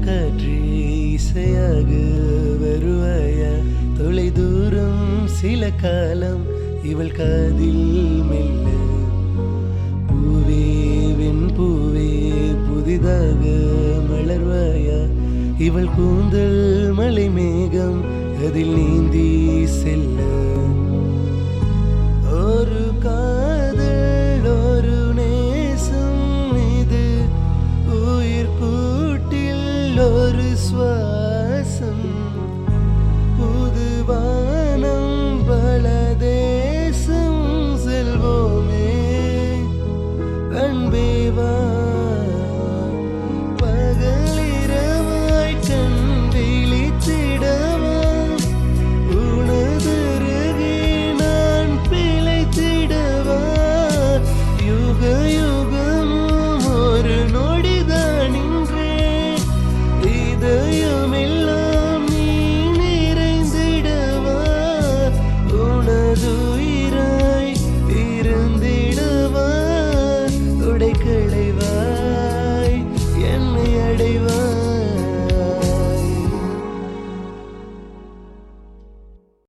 காற்றே இசையாக வருவாயா தொலை தூரம் சில காலம் இவள் காதில் மெல்ல பூவே வெண் பூவே புதிதாக மலர்வாயா இவள் கூந்தல் மலை மேகம் அதில் நீந்தி செல்ல